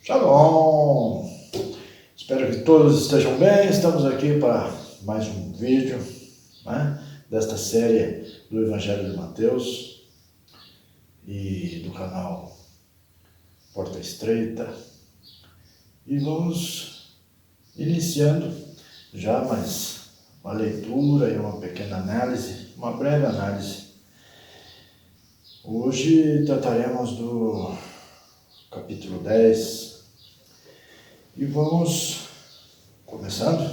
Shalom! Espero que todos estejam bem. Estamos aqui para mais um vídeo, né, desta série do Evangelho de Mateus e do canal Porta Estreita. E vamos iniciando já mais uma leitura e uma pequena análise, uma breve análise. Hoje trataremos do capítulo 10 e vamos começando.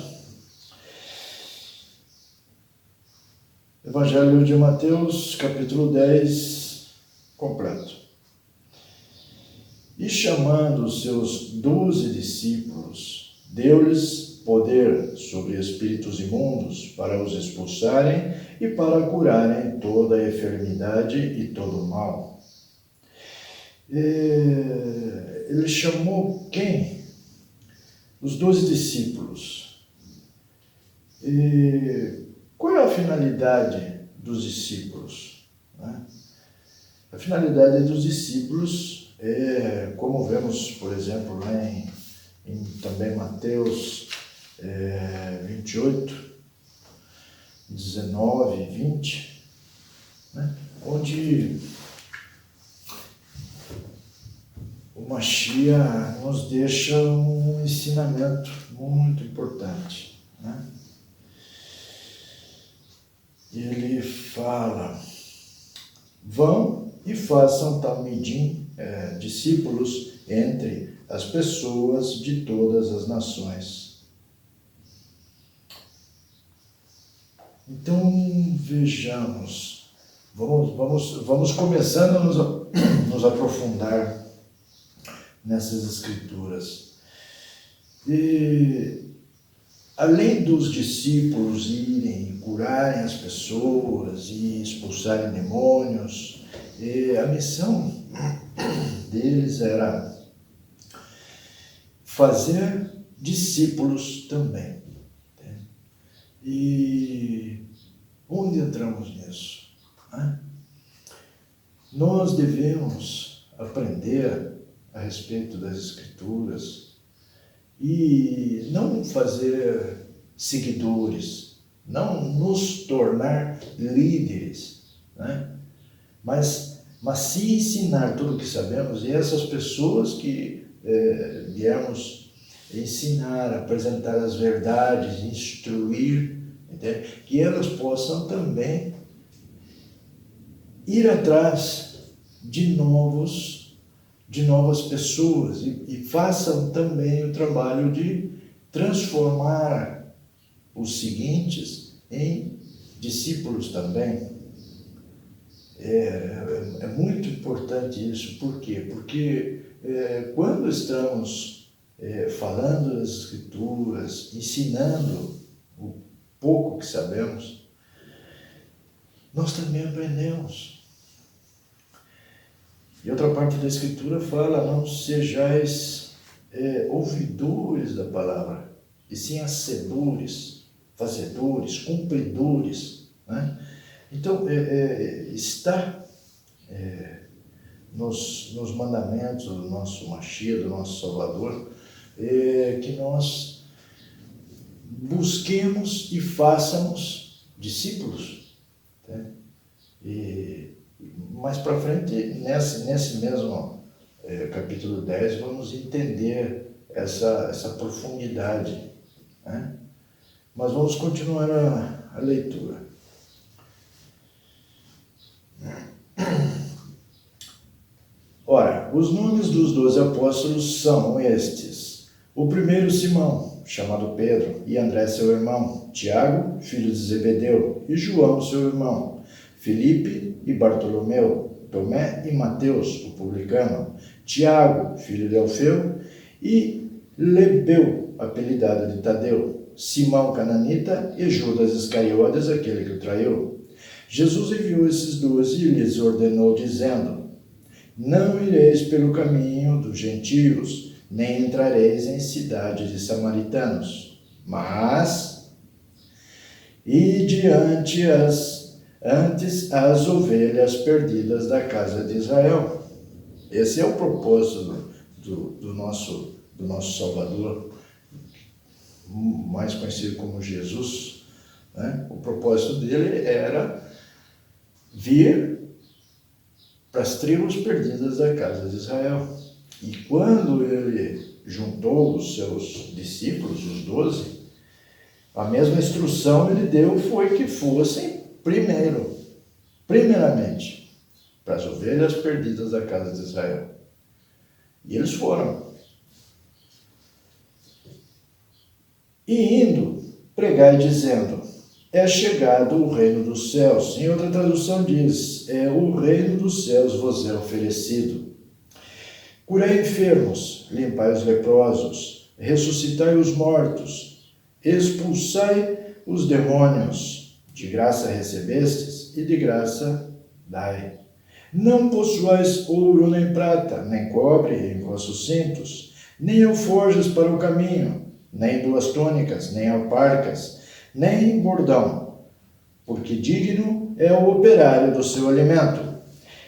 Evangelho de Mateus, capítulo 10, completo. E chamando os seus 12 discípulos, deu-lhes poder sobre espíritos imundos para os expulsarem e para curarem toda a enfermidade e todo o mal. Ele chamou quem? Os 12 discípulos. Qual é a finalidade dos discípulos? A finalidade dos discípulos é, como vemos, por exemplo, lá em também Mateus 28, 19 e 20, né? Onde o Mashiach nos deixa um ensinamento muito importante, né? Ele fala: vão e façam talmidim, discípulos entre as pessoas de todas as nações. Então vejamos, vamos começando a nos aprofundar nessas escrituras. E além dos discípulos irem curarem as pessoas e expulsarem demônios, a missão deles era fazer discípulos também. E onde entramos nisso? Nós devemos aprender a respeito das Escrituras e não fazer seguidores, não nos tornar líderes, né? Mas se ensinar tudo o que sabemos, e essas pessoas que viemos ensinar, apresentar as verdades, instruir, entende? Que elas possam também ir atrás de novas pessoas e façam também o trabalho de transformar os seguintes em discípulos também. É muito importante isso. Por quê? Porque quando estamos falando das Escrituras, ensinando o pouco que sabemos, nós também aprendemos. E outra parte da Escritura fala: não sejais ouvidores da palavra, e sim hacedores, fazedores, cumpridores, né? Então, está nos mandamentos do nosso Mashiach, do nosso Salvador, que nós busquemos e façamos discípulos, né? E mais para frente, nesse mesmo capítulo 10, vamos entender essa profundidade, né? Mas vamos continuar a leitura. Ora, os nomes dos 12 apóstolos são estes: o primeiro, Simão, chamado Pedro, e André seu irmão, Tiago, filho de Zebedeu, e João seu irmão, Filipe e Bartolomeu, Tomé e Mateus, o publicano, Tiago, filho de Alfeu, e Lebeu, apelidado de Tadeu, Simão cananita e Judas Iscariotes, aquele que o traiu. Jesus enviou esses 12 e lhes ordenou, dizendo: não ireis pelo caminho dos gentios, nem entrareis em cidades de samaritanos, mas ide antes as ovelhas perdidas da casa de Israel. Esse é o propósito do nosso Salvador, mais conhecido como Jesus, né? O propósito dele era vir para as tribos perdidas da casa de Israel. E quando ele juntou os seus discípulos, os 12, a mesma instrução ele deu foi que fossem primeiramente, para as ovelhas perdidas da casa de Israel. E eles foram. E indo, pregai dizendo, é chegado o reino dos céus. Em outra tradução diz, o reino dos céus vos é oferecido. Curai enfermos, limpai os leprosos, ressuscitai os mortos, expulsai os demônios. De graça recebestes e de graça dai. Não possuais ouro nem prata, nem cobre em vossos cintos, nem alforjes para o caminho, nem duas túnicas, nem alparcas, nem bordão, porque digno é o operário do seu alimento.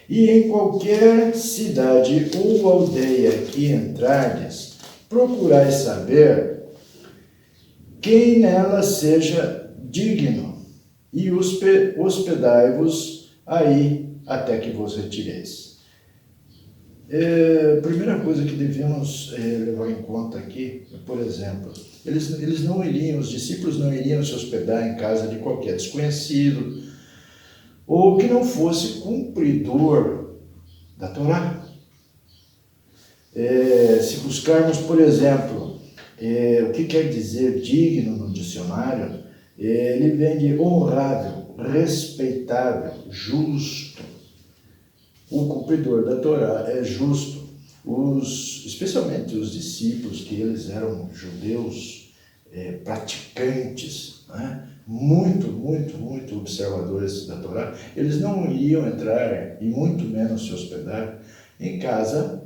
E em qualquer cidade ou aldeia que entrardes, procurai saber quem nela seja digno, e hospedai-vos aí até que vos retireis. A primeira coisa que devemos levar em conta aqui, por exemplo, os discípulos não iriam se hospedar em casa de qualquer desconhecido, ou que não fosse cumpridor da Torá. Se buscarmos, por exemplo, o que quer dizer digno no dicionário, ele vem de honrável, respeitável, justo. O cumpridor da Torá é justo. Especialmente os discípulos, que eles eram judeus praticantes, né? Muito observadores da Torá, eles não iriam entrar, e muito menos se hospedar, em casa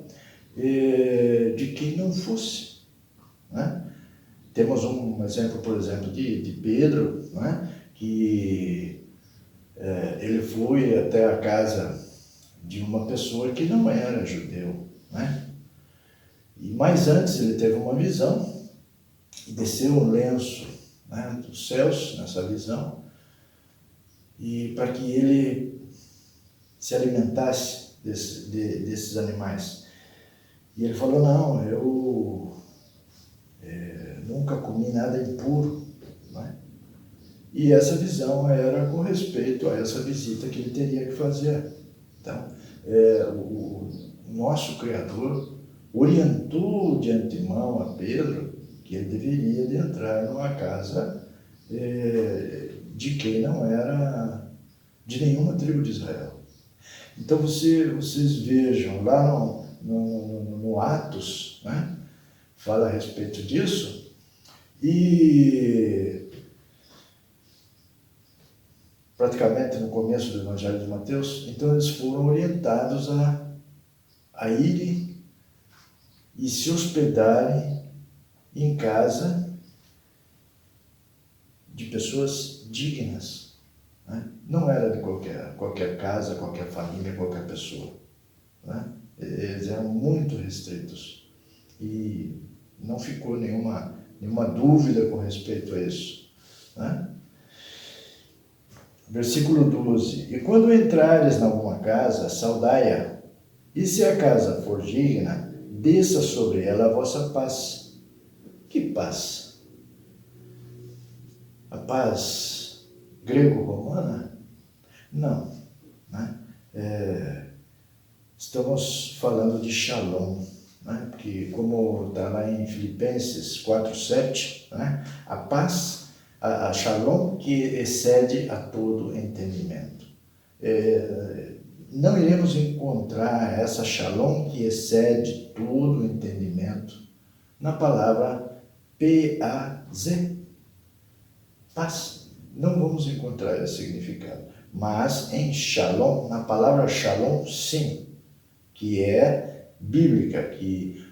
de quem não fosse, né? Temos um exemplo, por exemplo, de Pedro, né? Que ele foi até a casa de uma pessoa que não era judeu, né? Mas antes ele teve uma visão, e desceu um lenço, né, dos céus, nessa visão, e para que ele se alimentasse desses animais. E ele falou, não, eu nunca comi nada impuro, né? E essa visão era com respeito a essa visita que ele teria que fazer. Então, o nosso Criador orientou de antemão a Pedro que ele deveria de entrar numa casa de quem não era de nenhuma tribo de Israel. Então vocês vejam, lá no Atos, né, fala a respeito disso, e praticamente no começo do Evangelho de Mateus, então eles foram orientados a irem e se hospedarem em casa de pessoas dignas, né? Não era de qualquer casa, qualquer família, qualquer pessoa, né? Eles eram muito restritos e não ficou nenhuma dúvida com respeito a isso, né? Versículo 12. E quando entrares em alguma casa, saudai-a, e se a casa for digna, desça sobre ela a vossa paz. Que paz? A paz grego-romana? Não, né? Estamos falando de Shalom, né? Porque, como está lá em Filipenses 4:7, né? A paz, a Shalom que excede a todo entendimento. Não iremos encontrar essa Shalom que excede todo entendimento na palavra P-A-Z, paz. Não vamos encontrar esse significado. Mas em Shalom, na palavra Shalom, sim, que é bíblica, que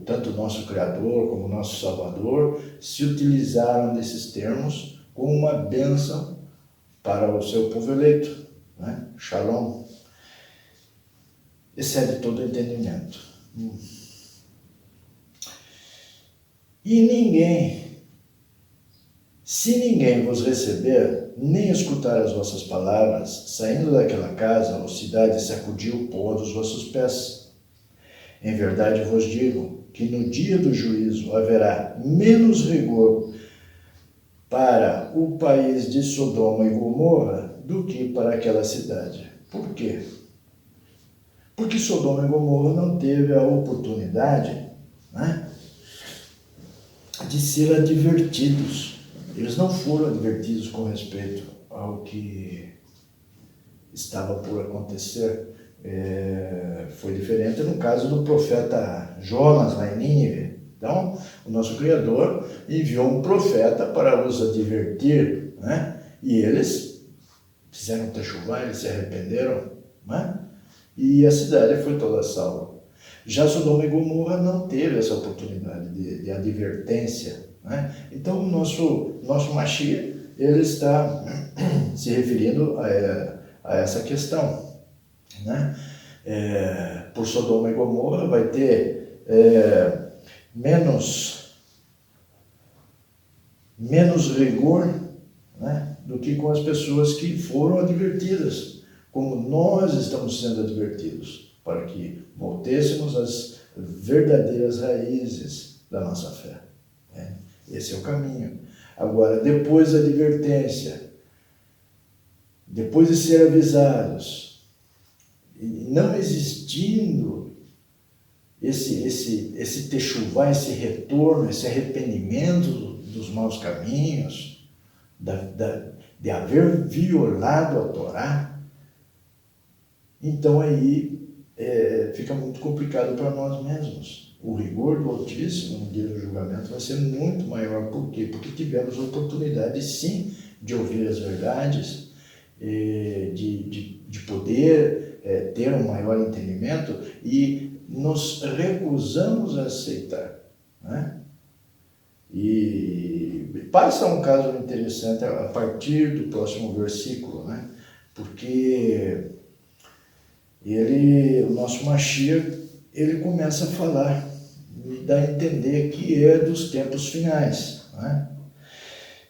tanto o nosso Criador como o nosso Salvador se utilizaram desses termos como uma bênção para o seu povo eleito, né? Shalom. Excede todo entendimento. Se ninguém vos receber, nem escutar as vossas palavras, saindo daquela casa ou cidade, sacudir o pó dos vossos pés. Em verdade vos digo que no dia do juízo haverá menos rigor para o país de Sodoma e Gomorra do que para aquela cidade. Por quê? Porque Sodoma e Gomorra não teve a oportunidade, né, de ser advertidos. Eles não foram advertidos com respeito ao que estava por acontecer. Foi diferente no caso do profeta Jonas, lá em Nínive. Então, o nosso Criador enviou um profeta para os advertir, né? E eles fizeram techuvá, eles se arrependeram, né? E a cidade foi toda salva. Já Sodoma e Gomorra não teve essa oportunidade de advertência, né? Então, o nosso Mashiach, ele está se referindo a essa questão, né? Por Sodoma e Gomorra vai ter menos rigor, né, do que com as pessoas que foram advertidas, como nós estamos sendo advertidos, para que voltêssemos às verdadeiras raízes da nossa fé, né? Esse é o caminho. Agora, depois da advertência, depois de ser avisados, não existindo esse techuvá, esse retorno, esse arrependimento dos maus caminhos, de haver violado a Torá, então aí fica muito complicado para nós mesmos. O rigor do Altíssimo no dia do julgamento vai ser muito maior. Por quê? Porque tivemos a oportunidade, sim, de ouvir as verdades, de poder ter um maior entendimento, e nos recusamos a aceitar, né? E passa um caso interessante a partir do próximo versículo, né? Porque o nosso Mashiach, ele começa a falar e dá a entender que é dos tempos finais, né?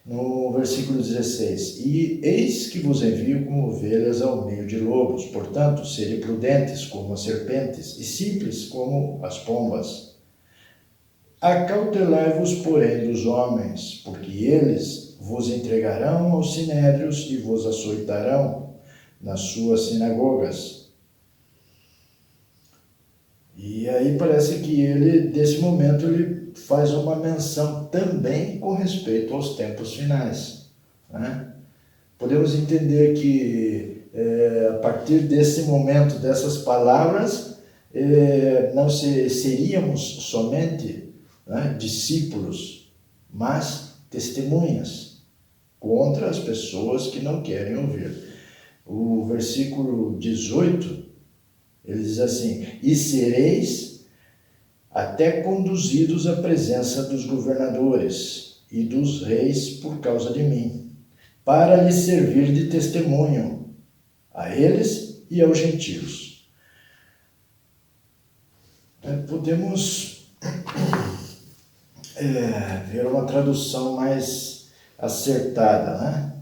No versículo 16, e eis que vos envio como ovelhas ao meio de lobos, portanto, sede prudentes como as serpentes e simples como as pombas. Acautelai-vos, porém, dos homens, porque eles vos entregarão aos sinédrios e vos açoitarão nas suas sinagogas. E aí parece que desse momento, ele faz uma menção também com respeito aos tempos finais, né? Podemos entender que a partir desse momento, dessas palavras, não seríamos somente, né, discípulos, mas testemunhas contra as pessoas que não querem ouvir. O versículo 18, ele diz assim: e sereis até conduzidos à presença dos governadores e dos reis por causa de mim, para lhes servir de testemunho a eles e aos gentios. Podemos ver uma tradução mais acertada, né?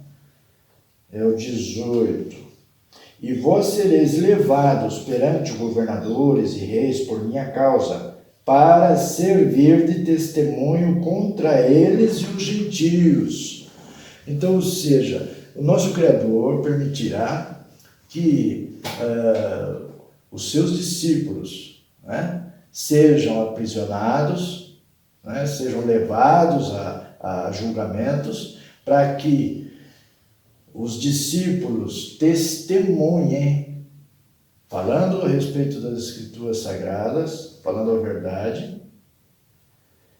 É o 18. E vós sereis levados perante governadores e reis por minha causa, para servir de testemunho contra eles e os gentios. Então, ou seja, o nosso Criador permitirá que os seus discípulos, né, sejam aprisionados, né, sejam levados a julgamentos, para que os discípulos testemunhem, falando a respeito das Escrituras Sagradas, falando a verdade,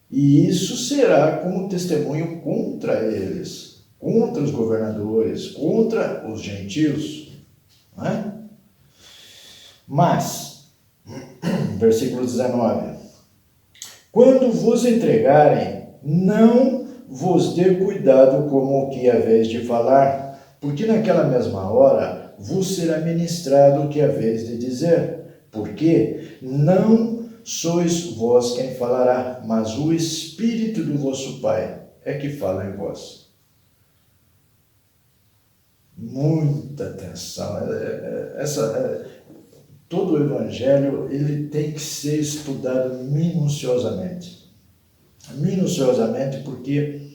e isso será como testemunho contra eles, contra os governadores, contra os gentios, não é? Mas, versículo 19, quando vos entregarem, não vos dê cuidado como o que haveis de falar, porque naquela mesma hora vos será ministrado o que haveis de dizer, porque não sois vós quem falará, mas o Espírito do vosso Pai é que fala em vós. Muita atenção. Todo o Evangelho ele tem que ser estudado minuciosamente. Minuciosamente, porque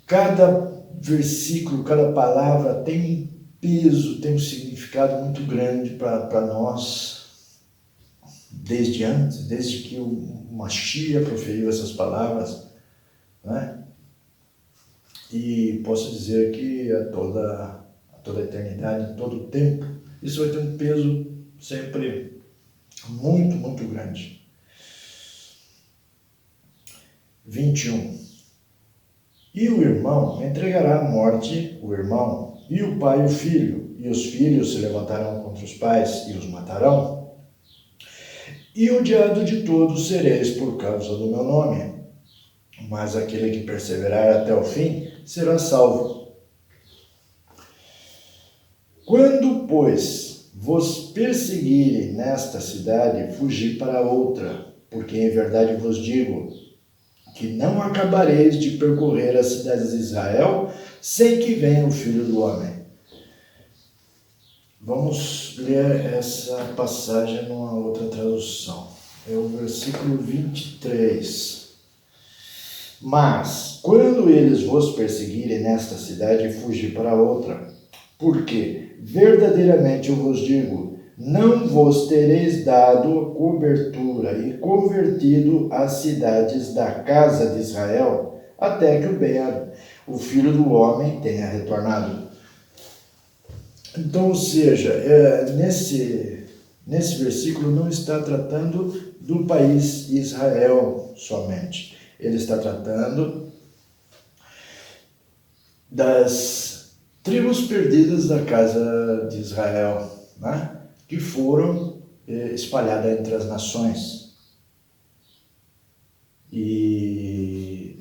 cada versículo, cada palavra tem um peso, tem um significado muito grande para nós, desde antes, desde que o Mashiach proferiu essas palavras, né? E posso dizer que a toda a eternidade, em todo o tempo, isso vai ter um peso sempre muito, muito grande. 21. E o irmão entregará à morte o irmão, e o pai o filho, e os filhos se levantarão contra os pais e os matarão. E odiado de todos sereis por causa do meu nome, mas aquele que perseverar até o fim será salvo. Quando, pois, vos perseguirem nesta cidade, fugi para outra, porque em verdade vos digo que não acabareis de percorrer as cidades de Israel sem que venha o Filho do Homem. Vamos ler essa passagem numa outra tradução. É o versículo 23. Mas, quando eles vos perseguirem nesta cidade, fugi para outra, porque verdadeiramente eu vos digo, não vos tereis dado cobertura e convertido as cidades da casa de Israel, até que o Filho do Homem tenha retornado. Então, ou seja, nesse versículo não está tratando do país Israel somente. Ele está tratando das tribos perdidas da casa de Israel, né? Que foram espalhadas entre as nações. E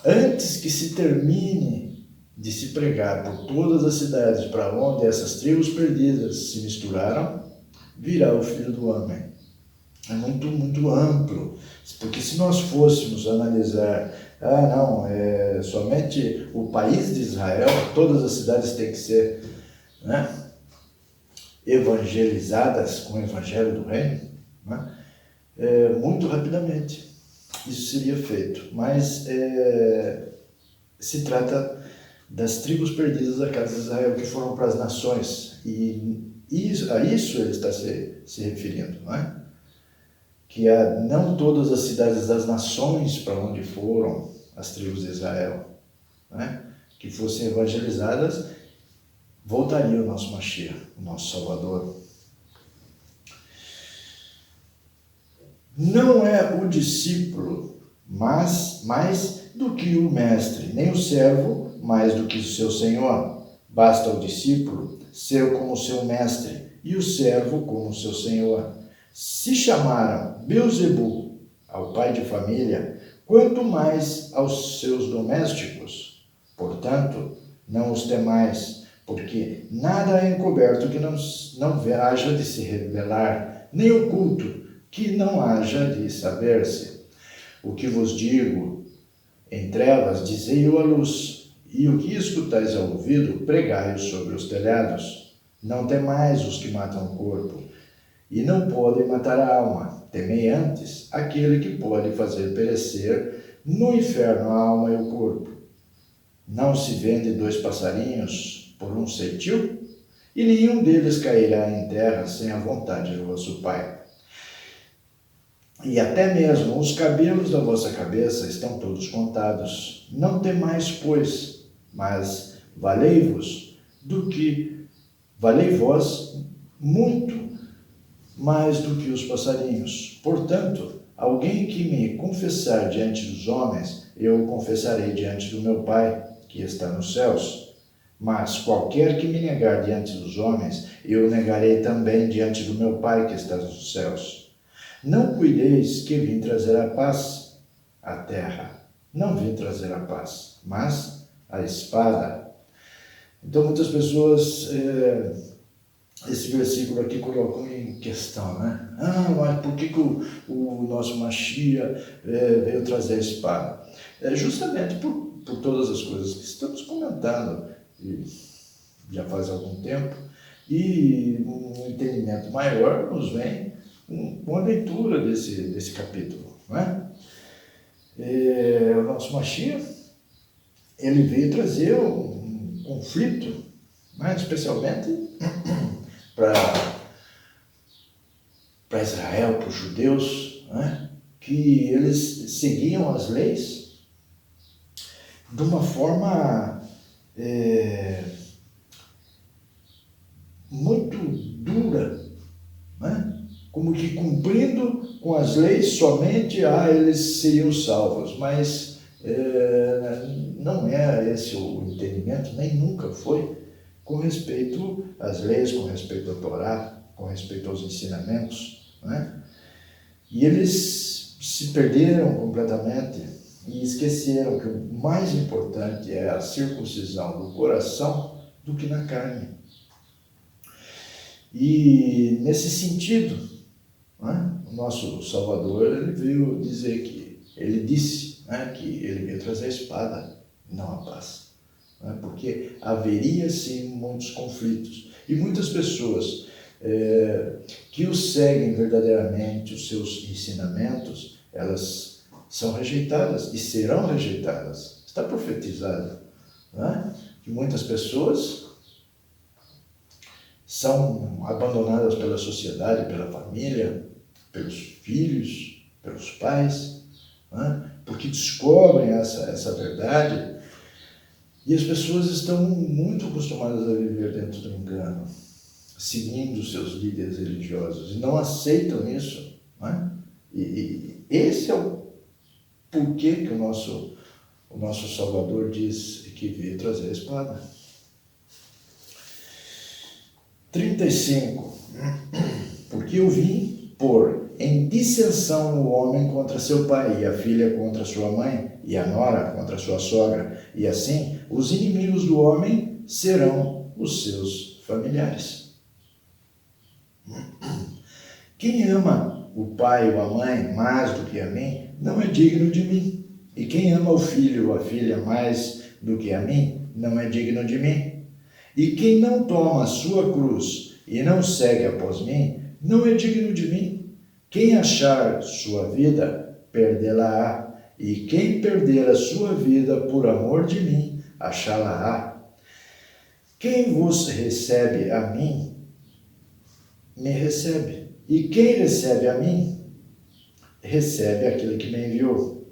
antes que se termine de se pregar por todas as cidades para onde essas tribos perdidas se misturaram, virá o Filho do Homem. É muito, muito amplo, porque se nós fôssemos analisar, somente o país de Israel, todas as cidades têm que ser, né, evangelizadas com o Evangelho do Reino, né, muito rapidamente isso seria feito, mas se trata das tribos perdidas da casa de Israel que foram para as nações, e a isso ele está se referindo, não é? Que não todas as cidades das nações para onde foram as tribos de Israel, né, que fossem evangelizadas, voltaria o nosso Mashiach, o nosso Salvador. Não é o discípulo mais do que o mestre, nem o servo mais do que o seu senhor. Basta ao discípulo ser como seu mestre e o servo como seu senhor. Se chamaram Beelzebu ao pai de família, quanto mais aos seus domésticos. Portanto, não os temais, porque nada é encoberto que não haja de se revelar, nem oculto que não haja de saber-se. O que vos digo em trevas, dizei-o à luz, e o que escutais ao ouvido, pregai-o sobre os telhados. Não temais os que matam o corpo, e não podem matar a alma. Temei antes aquele que pode fazer perecer no inferno a alma e o corpo. Não se vende 2 passarinhos por um ceitil? E nenhum deles cairá em terra sem a vontade do vosso Pai. E até mesmo os cabelos da vossa cabeça estão todos contados. Não temais, pois, mas valei-vos muito mais do que os passarinhos. Portanto, alguém que me confessar diante dos homens, eu o confessarei diante do meu Pai, que está nos céus. Mas qualquer que me negar diante dos homens, eu o negarei também diante do meu Pai, que está nos céus. Não cuideis que vim trazer a paz à terra. Não vim trazer a paz, mas a espada. Então muitas pessoas esse versículo aqui coloca em questão, né? Mas por que o nosso Mashiach veio trazer a espada? Justamente por todas as coisas que estamos comentando já faz algum tempo, e um entendimento maior nos vem com a leitura desse capítulo, né? O nosso Mashiach, ele veio trazer um conflito, né? Especialmente para Israel, para os judeus, né? Que eles seguiam as leis de uma forma muito dura, né? Como que cumprindo com as leis somente eles seriam salvos, mas não é esse o entendimento, nem nunca foi, com respeito às leis, com respeito à Torá, com respeito aos ensinamentos, né? E eles se perderam completamente e esqueceram que o mais importante é a circuncisão do coração do que na carne. E nesse sentido, né, o nosso Salvador, ele veio dizer que, ele disse, né, que ele veio trazer a espada, não a paz. Né, porque haveria sim muitos conflitos. E muitas pessoas que o seguem verdadeiramente, os seus ensinamentos, elas são rejeitadas e serão rejeitadas. Está profetizado, né, que muitas pessoas são abandonadas pela sociedade, pela família, pelos filhos, pelos pais, né? Porque descobrem essa verdade, e as pessoas estão muito acostumadas a viver dentro do engano, seguindo seus líderes religiosos, e não aceitam isso, né? E esse é o porquê que o nosso Salvador diz que veio trazer a espada. 35. Porque eu vim pôr em dissensão o homem contra seu pai, e a filha contra sua mãe, e a nora contra sua sogra, e assim os inimigos do homem serão os seus familiares. Quem ama o pai ou a mãe mais do que a mim, não é digno de mim. E quem ama o filho ou a filha mais do que a mim, não é digno de mim. E quem não toma a sua cruz e não segue após mim, não é digno de mim. Quem achar sua vida, perdê-la-á. E quem perder a sua vida por amor de mim, achá-la-á. Quem vos recebe a mim, me recebe. E quem recebe a mim, recebe aquele que me enviou.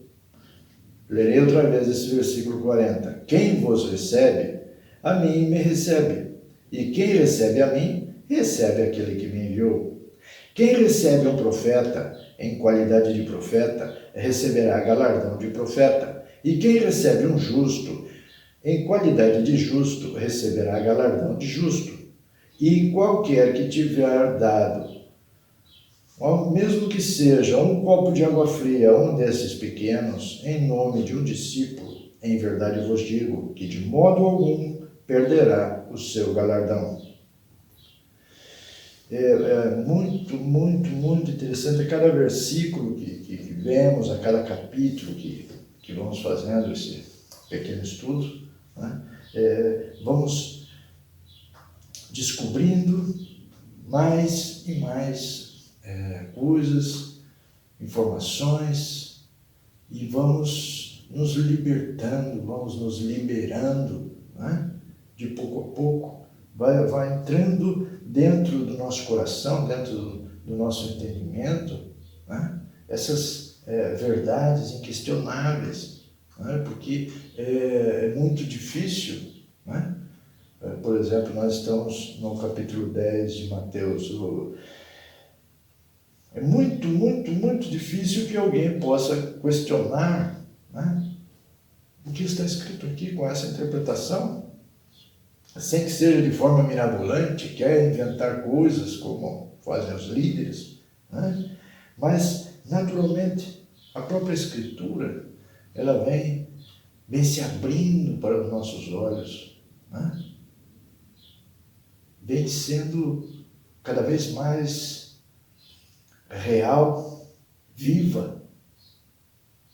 Lerei outra vez esse versículo 40. Quem vos recebe, a mim me recebe. E quem recebe a mim, recebe aquele que me enviou. Quem recebe um profeta em qualidade de profeta, receberá galardão de profeta. E quem recebe um justo em qualidade de justo, receberá galardão de justo. E qualquer que tiver dado, mesmo que seja um copo de água fria a um desses pequenos, em nome de um discípulo, em verdade vos digo que de modo algum perderá o seu galardão. É muito, muito, muito interessante a cada versículo que vemos, a cada capítulo que vamos fazendo esse pequeno estudo, né? Vamos descobrindo mais e mais coisas, informações, e vamos nos libertando, vamos nos liberando, né? De pouco a pouco, vai entrando dentro do nosso coração, dentro do nosso entendimento, né? Essas verdades inquestionáveis, né? Porque é muito difícil, né? Por exemplo, nós estamos no capítulo 10 de Mateus. É muito, muito, muito difícil que alguém possa questionar, né, o que está escrito aqui com essa interpretação, sem que seja de forma mirabolante, quer inventar coisas como fazem os líderes, né? Mas, naturalmente, a própria Escritura, ela vem se abrindo para os nossos olhos, né? Vem sendo cada vez mais real, viva,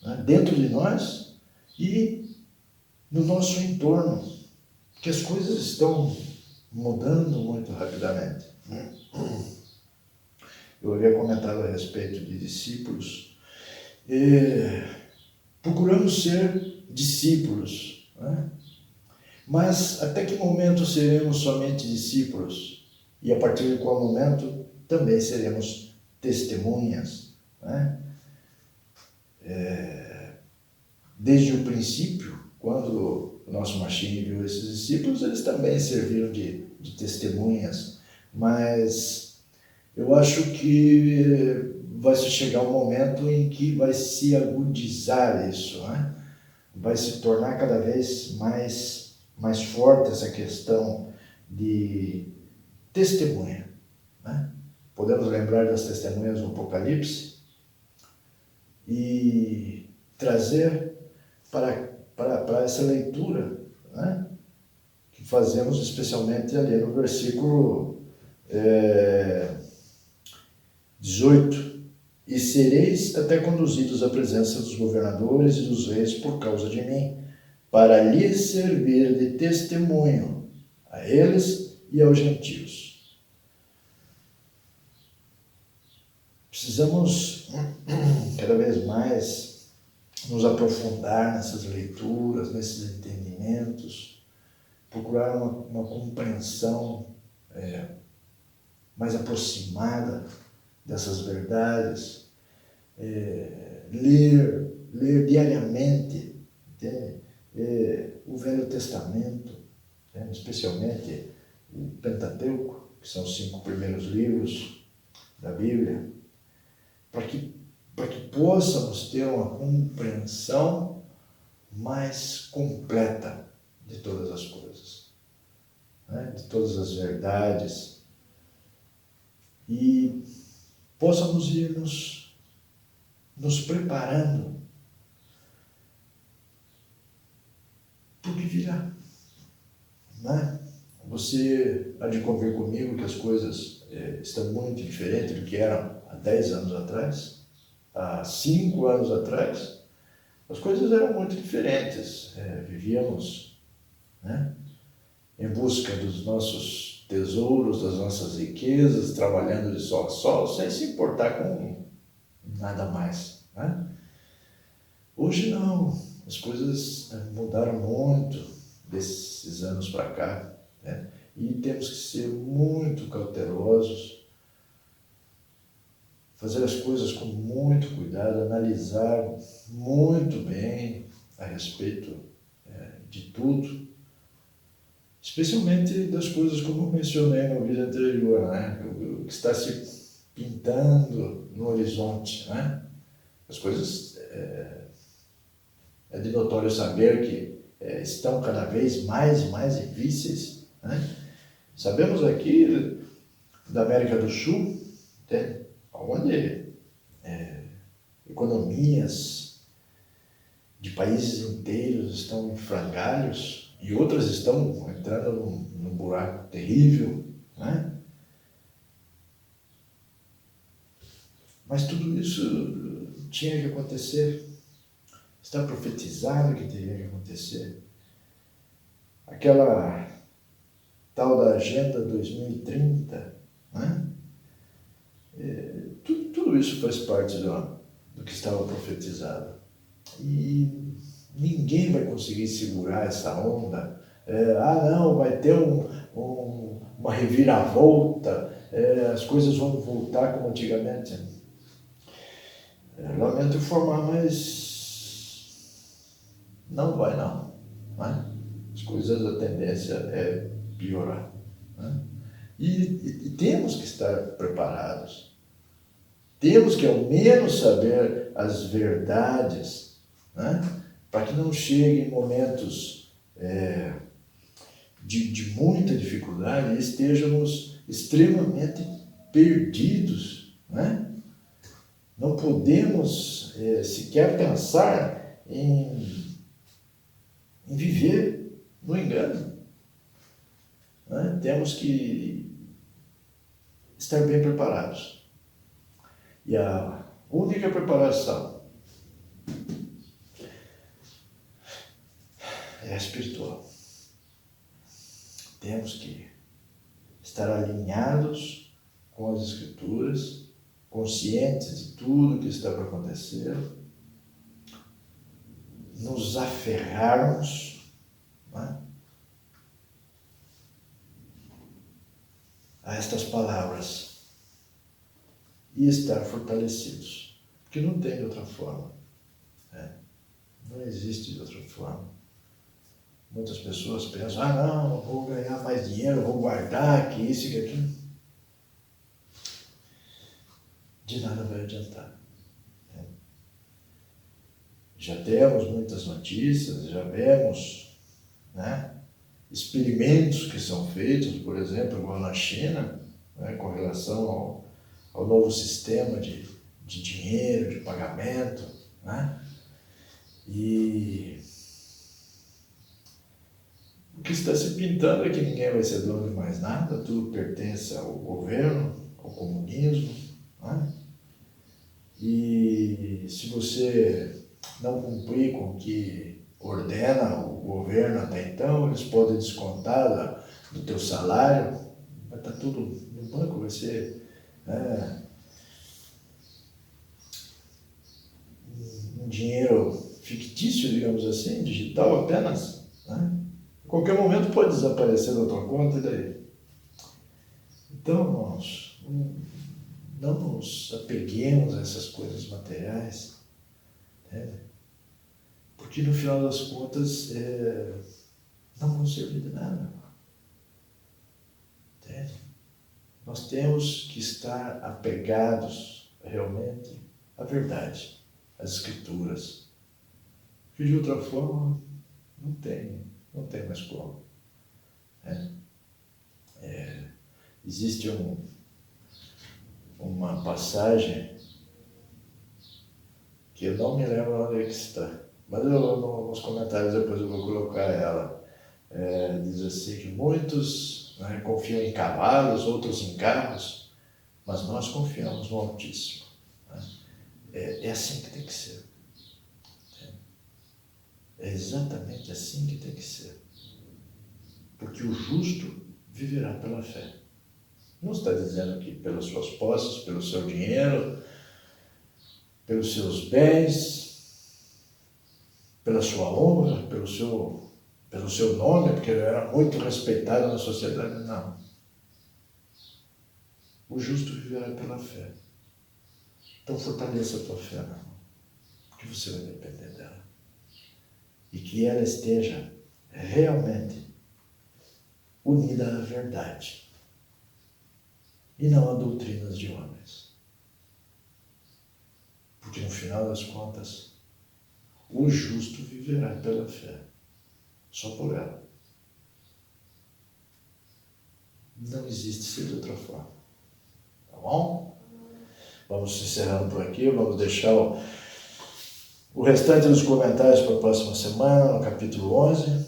né? Dentro de nós e no nosso entorno, que as coisas estão mudando muito rapidamente. Eu havia comentado a respeito de discípulos. Procuramos ser discípulos, né? Mas até que momento seremos somente discípulos? E a partir de qual momento também seremos testemunhas, né? Desde o princípio, quando o nosso Machine viu esses discípulos, eles também serviram de testemunhas, mas eu acho que vai se chegar um momento em que vai se agudizar isso, né? Vai se tornar cada vez mais forte essa questão de testemunha, né? Podemos lembrar das testemunhas do Apocalipse e trazer para essa leitura, né? Que fazemos especialmente ali no versículo 18. E sereis até conduzidos à presença dos governadores e dos reis por causa de mim, para lhes servir de testemunho a eles e aos gentios. Precisamos cada vez mais nos aprofundar nessas leituras, nesses entendimentos, procurar uma compreensão mais aproximada dessas verdades, ler diariamente, o Velho Testamento, especialmente o Pentateuco, que são os 5 primeiros livros da Bíblia, para que possamos ter uma compreensão mais completa de todas as coisas, né? De todas as verdades, e possamos ir nos preparando para o que virá, né? Você há de convir comigo que as coisas estão muito diferentes do que eram há 10 anos atrás, há 5 anos atrás. As coisas eram muito diferentes. Vivíamos, né, em busca dos nossos tesouros, das nossas riquezas, trabalhando de sol a sol, sem se importar com nada mais, né? Hoje não, as coisas mudaram muito desses anos para cá, né? E temos que ser muito cautelosos, fazer as coisas com muito cuidado, analisar muito bem a respeito de tudo, especialmente das coisas como eu mencionei no vídeo anterior, né? O que está se pintando no horizonte, né? As coisas é de notório saber que estão cada vez mais e mais difíceis, né? Sabemos aqui da América do Sul, onde economias de países inteiros estão em frangalhos e outras estão entrando num buraco terrível, né? Mas tudo isso tinha que acontecer. Está profetizado que teria que acontecer. Aquela tal da Agenda 2030, né? Tudo isso faz parte do que estava profetizado. E ninguém vai conseguir segurar essa onda. Não, vai ter uma reviravolta, as coisas vão voltar como antigamente. Lamento informar, mas não vai não, né? As coisas, a tendência é piorar, né? E temos que estar preparados. Temos que ao menos saber as verdades, né? Para que não cheguem momentos de muita dificuldade e estejamos extremamente perdidos, né? Não podemos sequer pensar em viver no engano, né? Temos que estar bem preparados. E a única preparação é a espiritual. Temos que estar alinhados com as Escrituras, conscientes de tudo que está para acontecer, nos aferrarmos, né, a estas palavras e estar fortalecidos, porque não tem de outra forma, né? Não existe de outra forma. Muitas pessoas pensam, não, eu vou ganhar mais dinheiro, eu vou guardar que isso e aquilo. De nada vai adiantar. Já temos muitas notícias, já vemos, né, experimentos que são feitos, por exemplo, igual na China, né, com relação ao novo sistema de dinheiro, de pagamento, né? E o que está se pintando é que ninguém vai ser dono de mais nada, tudo pertence ao governo, ao comunismo, né? E se você não cumprir com o que ordena o governo até então, eles podem descontar do teu salário, vai estar tudo no banco, vai ser um dinheiro fictício, digamos assim, digital apenas, né? Em qualquer momento pode desaparecer da tua conta e daí. Então, irmãos, não nos apeguemos a essas coisas materiais, né? Porque no final das contas não vão servir de nada. Entende? Nós temos que estar apegados realmente à verdade, às Escrituras. Porque de outra forma não tem mais como. Existe uma passagem que eu não me lembro onde é que está, mas nos comentários depois eu vou colocar ela. Diz assim que muitos, né, confiam em cavalos, outros em carros, mas nós confiamos no Altíssimo. Né? É assim que tem que ser. É exatamente assim que tem que ser. Porque o justo viverá pela fé. Não está dizendo que pelas suas posses, pelo seu dinheiro, pelos seus bens, pela sua honra, pelo seu nome, porque ele era muito respeitado na sociedade, não. O justo viverá pela fé. Então fortaleça a tua fé, meu irmão, porque você vai depender dela. E que ela esteja realmente unida à verdade e não a doutrinas de homens. Porque no final das contas, o justo viverá pela fé, só por ela. Não existe ser de outra forma. Tá bom? Vamos encerrando por aqui, vamos deixar o restante dos comentários para a próxima semana, no capítulo 11.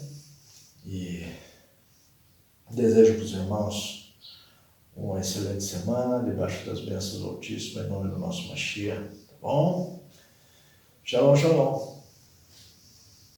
E desejo para os irmãos uma excelente semana, debaixo das bênçãos do Altíssimo, em nome do nosso Mashiach. Tá bom? Shalom, shalom.